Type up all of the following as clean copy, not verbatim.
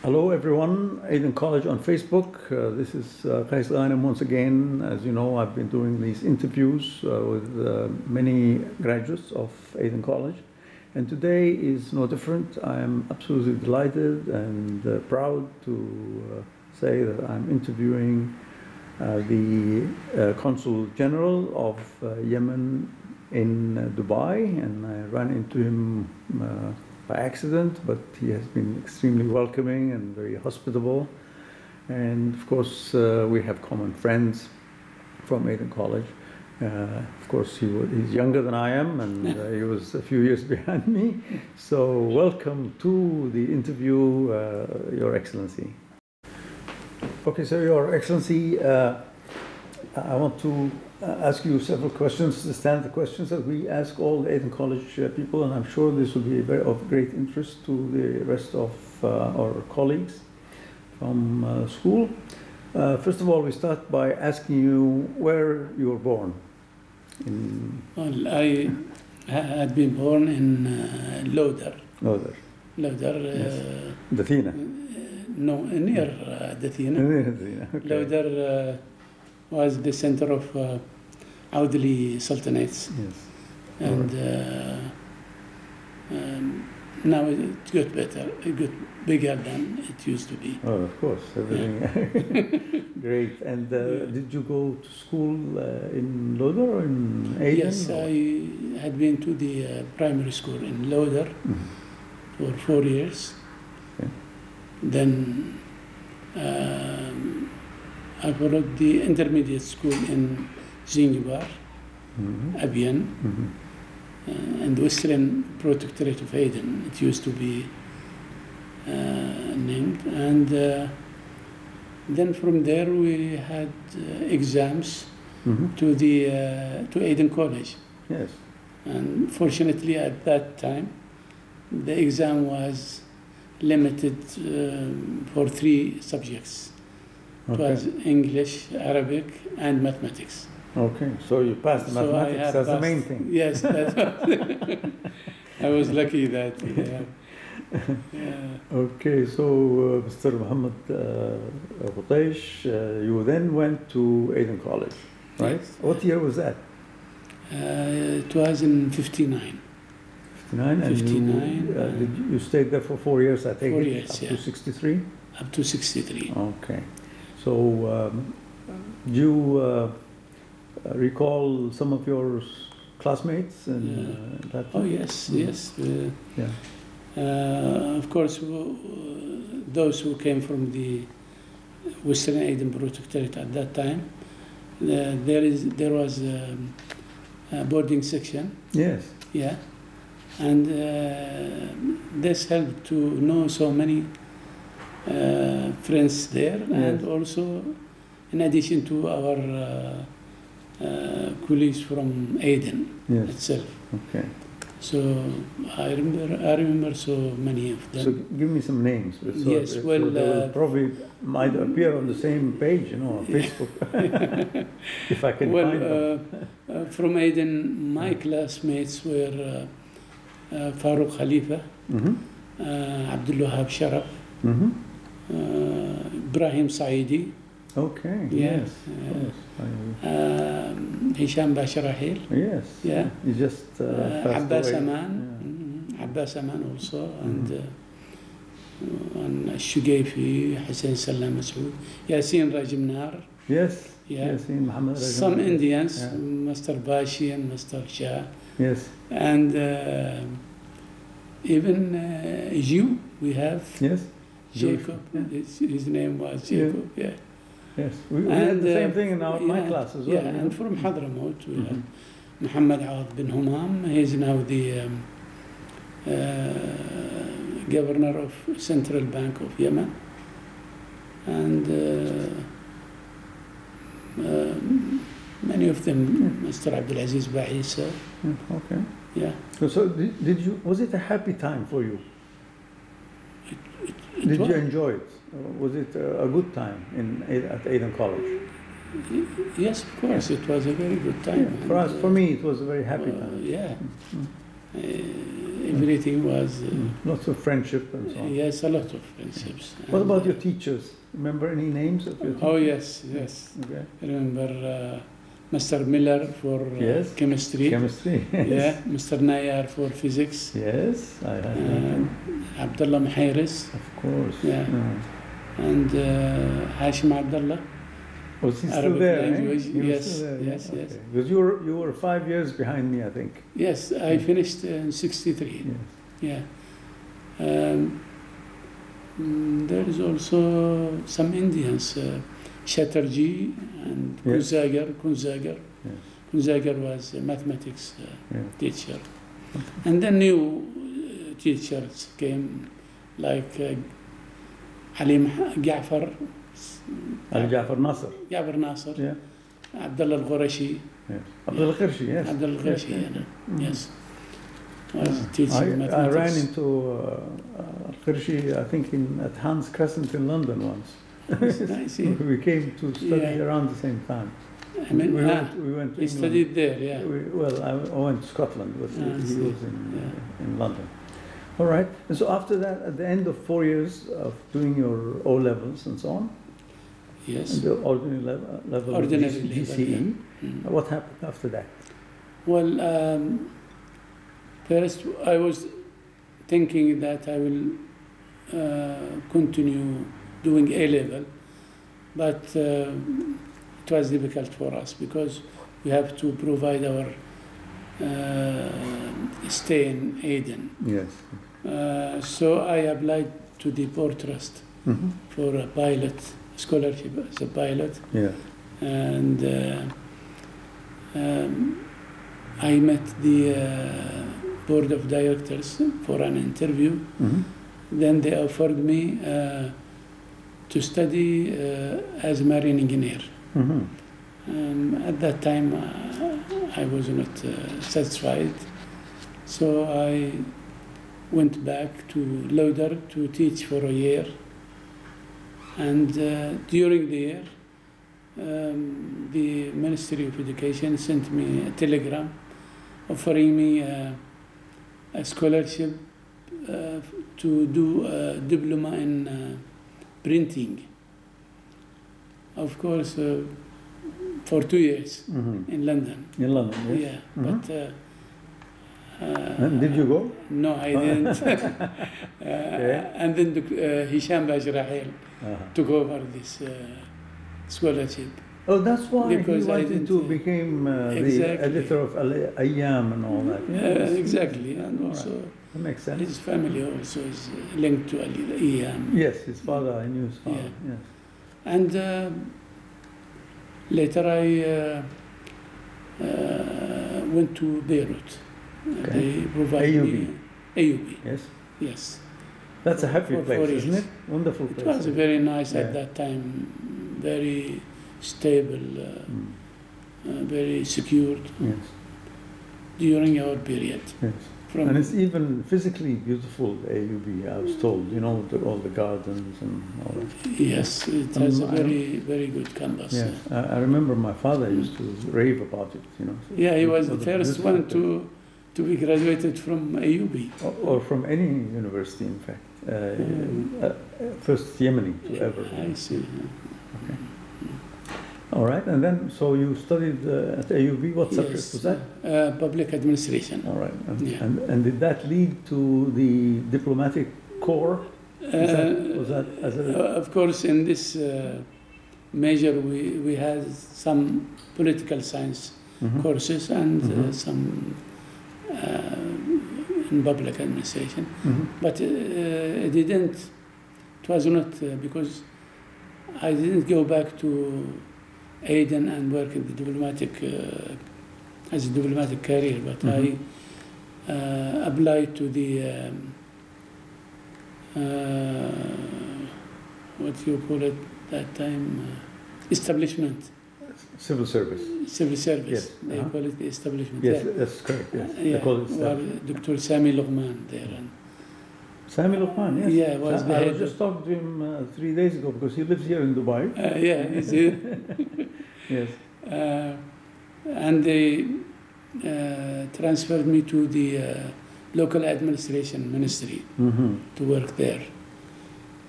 Hello everyone, Aden College on Facebook. This is Qais Ghanem once again. As you know, I've been doing these interviews with many graduates of Aden College. And today is no different. I am absolutely delighted and proud to say that I'm interviewing the Consul General of Yemen in Dubai, and I ran into him by accident, but he has been extremely welcoming and very hospitable. And of course, we have common friends from Aden College. Of course, he's younger than I am, and he was a few years behind me. So welcome to the interview, Your Excellency. Okay, so Your Excellency, I want to ask you several questions, the standard questions that we ask all the Aden College people, and I'm sure this will be of great interest to the rest of our colleagues from school. First of all, we start by asking you where you were born. Well, I had been born in Lodar. Lodar. Lodar. Yes. Dathina. No, near Dathina. Near Dathina. Okay. Lodar was the center of Audli Sultanates. Yes. And now it got better, it got bigger than it used to be. Oh, of course, everything. Yeah. Great. And did you go to school in Lodar or in Aden? Yes, I had been to the primary school in Lodar for 4 years. Okay. Then I followed the intermediate school in Zanzibar, Abiyan, and Western Protectorate of Aden. It used to be named. And then from there we had exams to Aden College. Yes. And fortunately at that time, the exam was limited for 3 subjects. Okay. It was English, Arabic, and mathematics. Okay, so you passed the mathematics, that's the main thing. Yes, that's I was lucky that. Okay, so Mr. Muhammad Qutaish, you then went to Aden College, right? Yes. What year was that? It was in 59. 59, and 59. You stayed there for 4 years, I think. 4 years, up to 63? Up to 63. Okay. So, do you recall some of your classmates? And, that Oh, yes, yes. Yeah. Of course, those who came from the Western Aden Protectorate at that time, there was a boarding section. Yes. Yeah. And this helped to know so many friends there, and also in addition to our colleagues from Aden itself. Okay. So I remember so many of them. So give me some names. So, yes, well, so they will probably might appear on the same page, on Facebook, if I can find them. From Aden, my classmates were Farouk Khalifa, Abdul Wahab Sharaf, Ibrahim Saidi. Okay. Yeah. Yes. Hisham Basharahil. Yes. Yeah. He just Abbas Aman. Abbas Aman also, and Shugayfi, Hussein Salam Masood, Yasin Rajimnar. Yes. Yeah. Yasin Muhammad. Some Indians, Mr. Bashi and Mr. Shah. Yes. And even Jew, we have. Yes. Jacob. Yeah. His name was Jacob. Yeah. Yes. We had the same thing in my class as well. Yeah, and from Hadramaut we have Muhammad Aad bin Humam. He's now the governor of Central Bank of Yemen. And many of them, Mr. Abdulaziz Ba'isa. Okay. Yeah. So did you? Was it a happy time for you? Did you enjoy it? Was it a good time at Aden College? Yes, of course. It was a very good time. Yeah, for me, it was a very happy time. Yeah. everything was... Lots of friendship and so on. Yes, a lot of friendships. What about your teachers? Remember any names of your teachers? Oh, yes, yes. Okay. I remember Mr. Miller for Yes. chemistry. Chemistry. Yeah, Mr. Nayar for physics. Yes, I had that. Abdullah Mhairis. Of course. Yeah. And Hashim Abdullah. Was he still Arabic there? language. He was Yes, still there, yes, yeah? yes. Okay. Because you were 5 years behind me, I think. Yes, I finished in 63. Yes. Yeah. There is also some Indians, Chatterjee and Yes. Kunzagar. Yes. Kunzagar was a mathematics Yeah. teacher. And then new teachers came, like Ali Ja'far, Ali Ja'far Nasser. Ja'far Nasser, Yeah. Abdullah al-Qurashi. Yes. Abdul Khirshi, yes. Abdul Yes, Qurashi, yes, yeah. yes. Yes. Was teaching I mathematics. ran into Khirshi, I think, at Hans Crescent in London once. I see. We came to study Yeah. around the same time. I mean, we went to he England. studied there, yeah. Well, I went to Scotland, but I he see. was in London. All right. And so after that, at the end of 4 years of doing your O levels and so on, Yes. and the ordinary level of Ordinary GCE, level, yeah. what happened after that? Well, first I was thinking that I will continue doing A level, but it was difficult for us because we have to provide our stay in Aden. Yes. So I applied to the Port Trust Mm-hmm. for a pilot scholarship as a pilot, Yeah. and I met the board of directors for an interview. Mm-hmm. Then they offered me to study as a marine engineer. Mm-hmm. At that time, I was not satisfied, so I went back to Lauder to teach for a year. And during the year, the Ministry of Education sent me a telegram offering me a scholarship to do a diploma in printing. Of course, for 2 years Mm-hmm. in London. In London, yes. Yeah, Mm-hmm. but And did you go? no, I didn't. Okay. And then Hisham Bajrahil took over this scholarship. Oh, that's why Because he I wanted to didn't, become the exactly. editor of Ayyam and all that. Yes. Exactly, and All right. also That makes sense. his family also is linked to Iyam. Yes, his father, I knew his father. Yeah. Yes. And later I went to Beirut. Okay. They provided AUB. me AUB. Yes. Yes. That's a happy For place, 4 isn't years. it? Wonderful It place. was very nice Yeah. at that time, very stable, very secured Yes. during our period. Yes. And it's even physically beautiful, AUB, I was told, you know, all the gardens and all that. Yes, it has a I very good campus. Yes, I remember my father used to rave about it, you know. Yeah, he was the a first beautiful one place. to be graduated from AUB. Or from any university, in fact. First Yemeni to ever. I see. Okay. All right, and then, so you studied at AUB, what subject was that? Public administration. All right, Yeah. and did that lead to the diplomatic corps? Was that as a... Of course, in this major, we had some political science Mhm. courses and Mhm. some in public administration. Mhm. But it didn't, it was not because I didn't go back to Aden and work in the diplomatic, as a diplomatic career, but Mhm. I applied to the, what you call it that time, establishment, Civil service. civil service. Yes, They uh-huh. call it the establishment. Yes, Yeah. that's correct, yes. Yeah, They call it well, establishment. Dr. Sami Luqman there. And Sami Luqman, yes. Yeah, was the I head was just talking to him 3 days ago because he lives here in Dubai. yeah, he's here. Yes. And they transferred me to the local administration ministry to work there.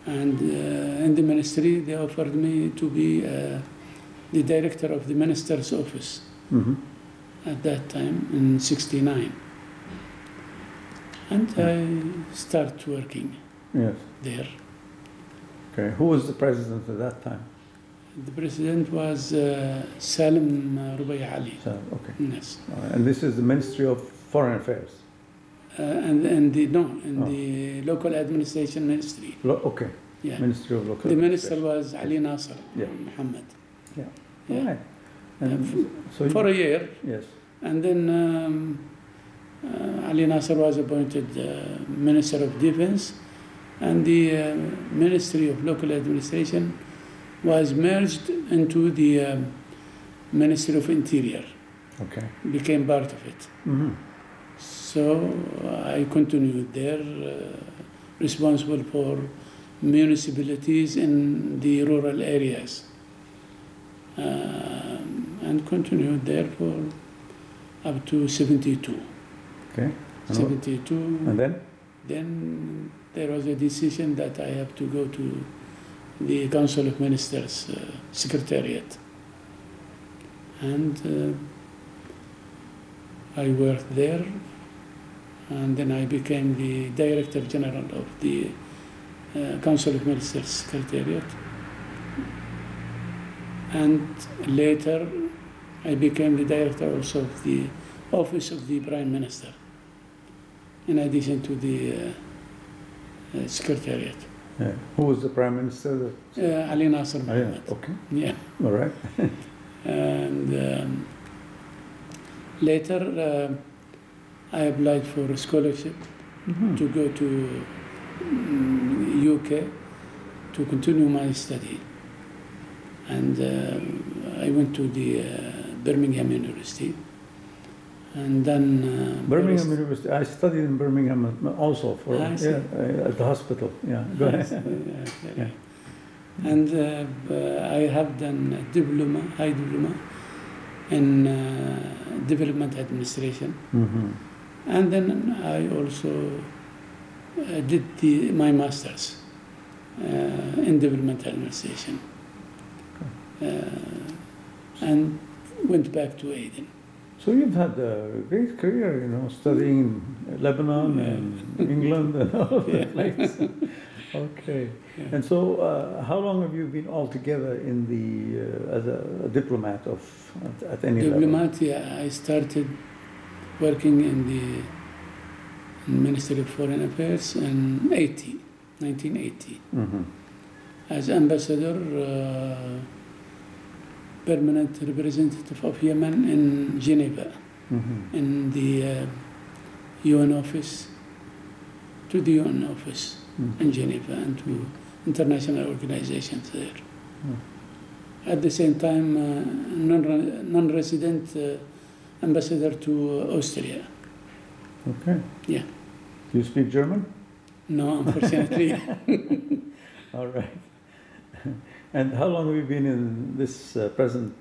And in the ministry, they offered me to be the director of the minister's office at that time in '69. And I started working there. Okay. Who was the president at that time? The president was Salim Rubai Ali. Okay. Yes. And this is the Ministry of Foreign Affairs? And the local administration ministry. Okay. Yeah. Ministry of Local The minister was Ali Nasser Muhammad. Yeah. Yeah. Right. And so for a year. Yes. And then Ali Nasser was appointed Minister of Defense, and the Ministry of Local Administration was merged into the Ministry of Interior. Okay. Became part of it. So I continued there, responsible for municipalities in the rural areas, and continued there for up to '72. Okay. 72. And then? Then there was a decision that I have to go to the Council of Ministers Secretariat. And I worked there, and then I became the Director General of the Council of Ministers Secretariat. And later I became the Director also of the Office of the Prime Minister, in addition to the Secretariat. Yeah. Who was the Prime Minister? Ali Nasser Muhammad. Okay. Yeah. All right. And later I applied for a scholarship to go to UK to continue my study. And I went to the Birmingham University. And then Birmingham University. I studied in Birmingham also for at the hospital. Yeah, go ahead. Yeah. And I have done a diploma, high diploma in development administration. And then I also did my master's in development administration, and went back to Aden. So you've had a great career, you know, studying in Lebanon and England and all over the place. Okay. Yeah. And so how long have you been altogether in the as a diplomat at any level? Diplomat, yeah, I started working in the Ministry of Foreign Affairs in 1980, as ambassador, permanent representative of Yemen in Geneva, in the UN office, to the UN office in Geneva and to international organizations there. At the same time, non-resident ambassador to Austria. Okay. Yeah. Do you speak German? No, unfortunately. All right. And how long have you been in this present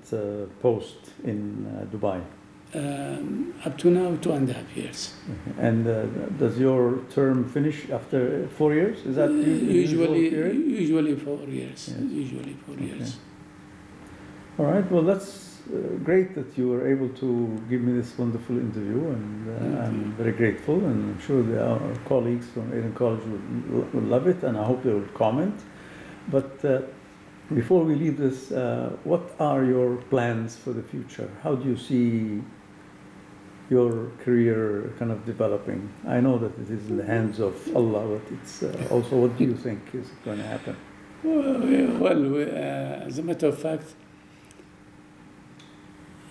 post in Dubai? Up to now, 2.5 years. And does your term finish after 4 years? Is that usually 4 years? Yes. Usually 4 years. All right. Well, that's great that you were able to give me this wonderful interview, and I'm very grateful, and I'm sure our colleagues from Aden College will love it, and I hope they will comment. But before we leave this, what are your plans for the future? How do you see your career kind of developing? I know that it is in the hands of Allah, but it's also, what do you think is going to happen? Well, as a matter of fact,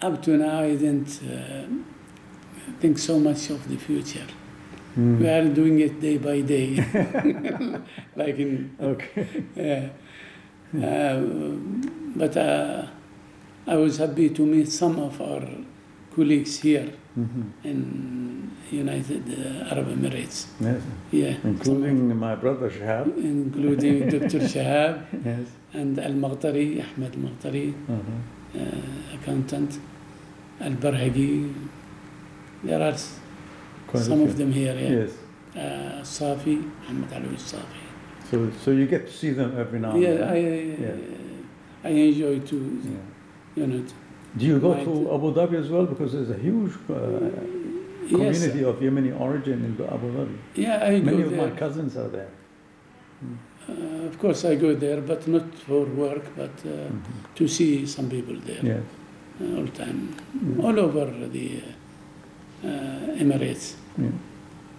up to now I didn't think so much of the future. We are doing it day by day, like in. Okay. But I was happy to meet some of our colleagues here in United Arab Emirates. Yes. Yeah. Including my brother Shahab. Including Dr. Shahab. Yes. And Al-Maghtari, Ahmed Al-Maghtari, accountant, Al-Barhagi. There are some of them here, yeah. Yes. Safi, Muhammad Safi. So you get to see them every now and then? I enjoy to, you know. Do you go to Abu Dhabi as well? Because there's a huge community of Yemeni origin in Abu Dhabi. Yeah, I go Many there. of my cousins are there. Of course, I go there, but not for work, but to see some people there. Yes. All the time, all over the Emirates. Yeah.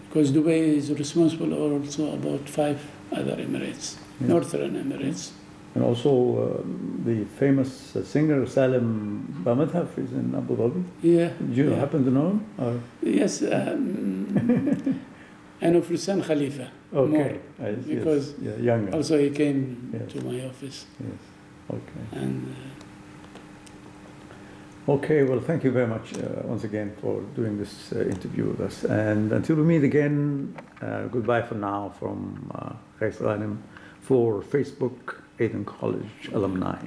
Because Dubai is responsible also about 5 other Emirates, Northern Emirates. And also the famous singer Salim Bamadhaf is in Abu Dhabi. Yeah. Do you happen to know him? Or? Yes. I know Frisan Khalifa more, because younger. also he came to my office. Yes. Okay. And okay, well, thank you very much once again for doing this interview with us. And until we meet again, goodbye for now from Qais Ghanem for Facebook Aden College alumni.